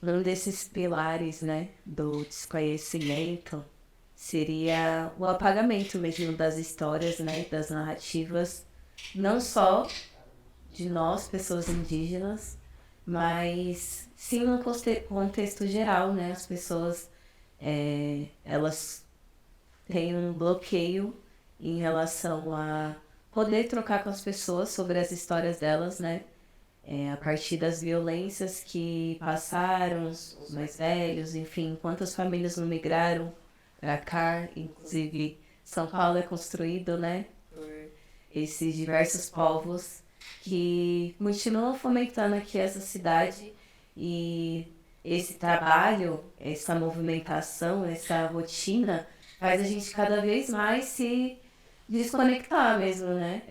um desses pilares, né, do desconhecimento seria o apagamento mesmo das histórias, né, das narrativas, não só de nós, pessoas indígenas, mas sim no contexto geral, né? As pessoas, elas têm um bloqueio em relação a poder trocar com as pessoas sobre as histórias delas, né? A partir das violências que passaram, os mais velhos, enfim, quantas famílias não migraram para cá, inclusive São Paulo é construído, né, por esses diversos povos que continuam fomentando aqui essa cidade e esse trabalho, essa movimentação, essa rotina faz a gente cada vez mais se desconectar mesmo, né?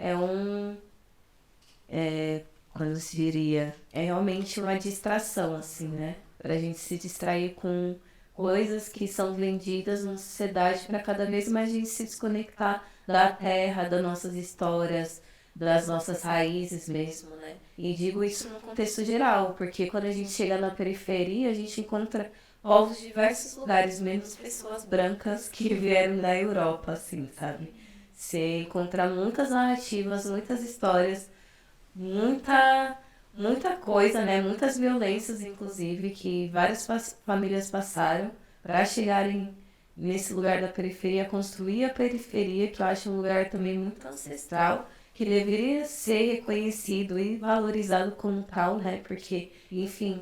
Quando se diria, é realmente uma distração, assim, né? Pra gente se distrair com coisas que são vendidas na sociedade para cada vez mais a gente se desconectar da terra, das nossas histórias, das nossas raízes mesmo, né? E digo isso no contexto geral, porque quando a gente chega na periferia, a gente encontra povos de diversos lugares, menos pessoas brancas que vieram da Europa, assim, sabe? Você encontra muitas narrativas, muitas histórias, muita muita coisa, né? Muitas violências, inclusive, que várias famílias passaram para chegarem nesse lugar da periferia, construir a periferia, que eu acho um lugar também muito ancestral, que deveria ser reconhecido e valorizado como tal, né? Porque, enfim,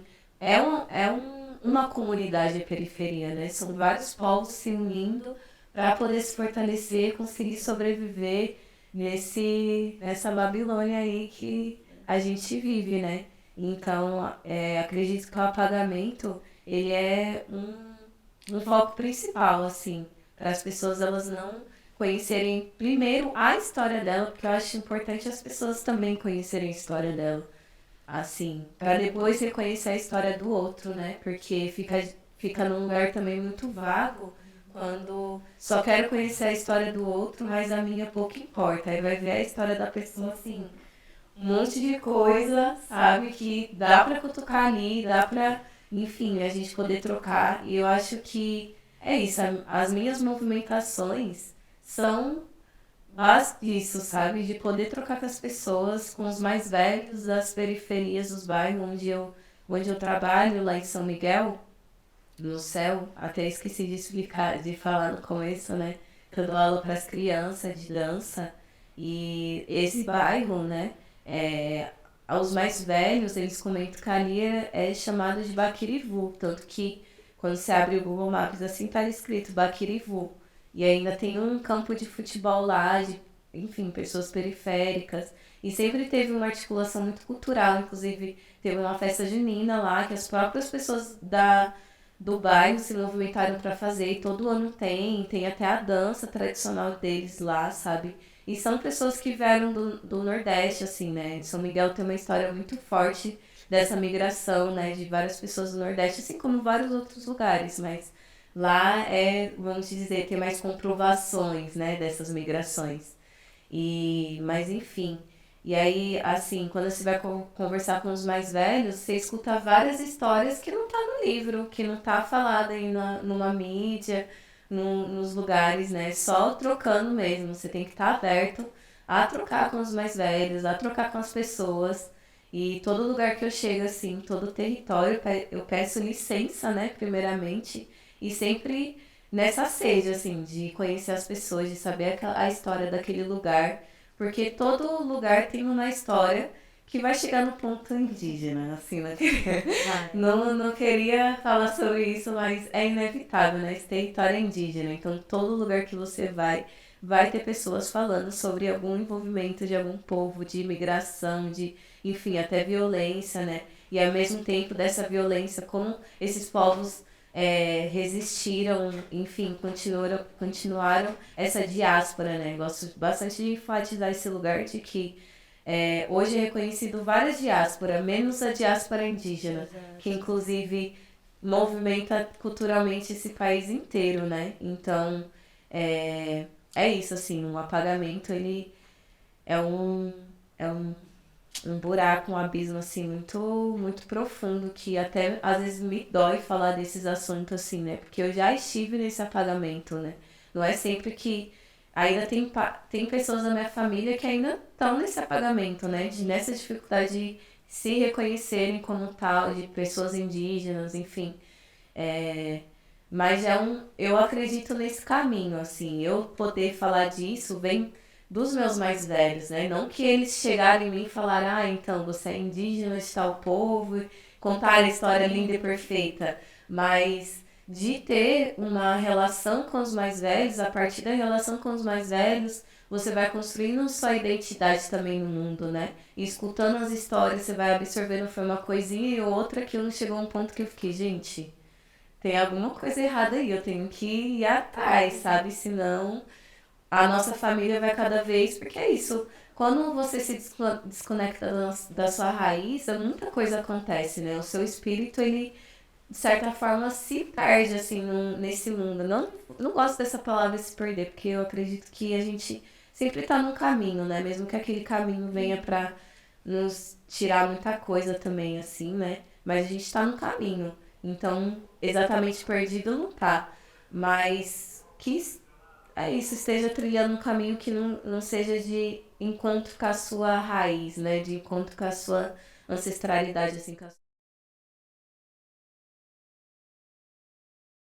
uma comunidade a periferia, né? São vários povos se unindo para poder se fortalecer, conseguir sobreviver nessa Babilônia aí que a gente vive, né? Então, acredito que o apagamento, ele é um foco principal, assim, para as pessoas elas não conhecerem primeiro a história dela, porque eu acho importante as pessoas também conhecerem a história dela, assim, para depois reconhecer a história do outro, né? Porque fica num lugar também muito vago quando só quero conhecer a história do outro, mas a minha pouco importa. Aí vai ver a história da pessoa assim, um monte de coisa, sabe, que dá pra cutucar ali, dá pra, enfim, a gente poder trocar. E eu acho que é isso, as minhas movimentações são isso, sabe, de poder trocar com as pessoas, com os mais velhos das periferias dos bairros onde eu trabalho, lá em São Miguel, no céu, até esqueci de explicar, de falar no começo, né? Que eu dou aula para as crianças de dança. E esse bairro, né? Aos mais velhos, eles comentam que ali é chamado de Baquirivu. Tanto que quando você abre o Google Maps, assim tá escrito Baquirivu. E ainda tem um campo de futebol lá, de, enfim, pessoas periféricas. E sempre teve uma articulação muito cultural, inclusive teve uma festa junina lá que as próprias pessoas do bairro se movimentaram para fazer, e todo ano tem até a dança tradicional deles lá, sabe? E são pessoas que vieram do Nordeste, assim, né? São Miguel tem uma história muito forte dessa migração, né? De várias pessoas do Nordeste, assim como vários outros lugares, mas lá vamos dizer, tem mais comprovações, né? Dessas migrações. Mas enfim. E aí, assim, quando você vai conversar com os mais velhos, você escuta várias histórias que não tá no livro, que não tá falada aí numa mídia, nos lugares, né? Só trocando mesmo. Você tem que estar aberto a trocar com os mais velhos, a trocar com as pessoas. E todo lugar que eu chego, assim, todo território, eu peço licença, né, primeiramente, e sempre nessa sede, assim, de conhecer as pessoas, de saber a história daquele lugar, porque todo lugar tem uma história que vai chegar no ponto indígena, assim, né? Vai. Não queria falar sobre isso, mas é inevitável, né? Esse território é indígena, então todo lugar que você vai ter pessoas falando sobre algum envolvimento de algum povo, de imigração, de, enfim, até violência, né? E ao mesmo tempo dessa violência, como esses povos resistiram, enfim, continuaram essa diáspora, né? Gosto bastante de enfatizar esse lugar de que hoje é reconhecido várias diásporas, menos a diáspora indígena, que Exato. inclusive movimenta culturalmente esse país inteiro, né? Então, é isso, assim, o apagamento, ele é um, é um um buraco, um abismo, assim, muito profundo, que até às vezes me dói falar desses assuntos, assim, né? Porque eu já estive nesse apagamento, né? Não é sempre que. Ainda tem pessoas da minha família que ainda estão nesse apagamento, né? Nessa dificuldade de se reconhecerem como tal, de pessoas indígenas, enfim. É, mas eu acredito nesse caminho, assim. Eu poder falar disso vem dos meus mais velhos, né? Não que eles chegarem em mim e falaram, ah, então você é indígena de tal povo, e contar a história linda e perfeita, mas de ter uma relação com os mais velhos, a partir da relação com os mais velhos, você vai construindo sua identidade também no mundo, né? E escutando as histórias, você vai absorvendo, foi uma coisinha e outra, que não chegou a um ponto que eu fiquei, gente, tem alguma coisa errada aí, eu tenho que ir atrás, sabe? Senão a nossa família vai cada vez, porque é isso. Quando você se desconecta da sua raiz, muita coisa acontece, né? O seu espírito, ele, de certa forma, se perde, assim, nesse mundo. Não gosto dessa palavra se perder, porque eu acredito que a gente sempre tá num caminho, né? Mesmo que aquele caminho venha pra nos tirar muita coisa também, assim, né? Mas a gente tá no caminho. Então, exatamente perdido não tá. Mas que é isso, esteja trilhando um caminho que não seja de encontro com a sua raiz, né? De encontro com a sua ancestralidade, assim, com a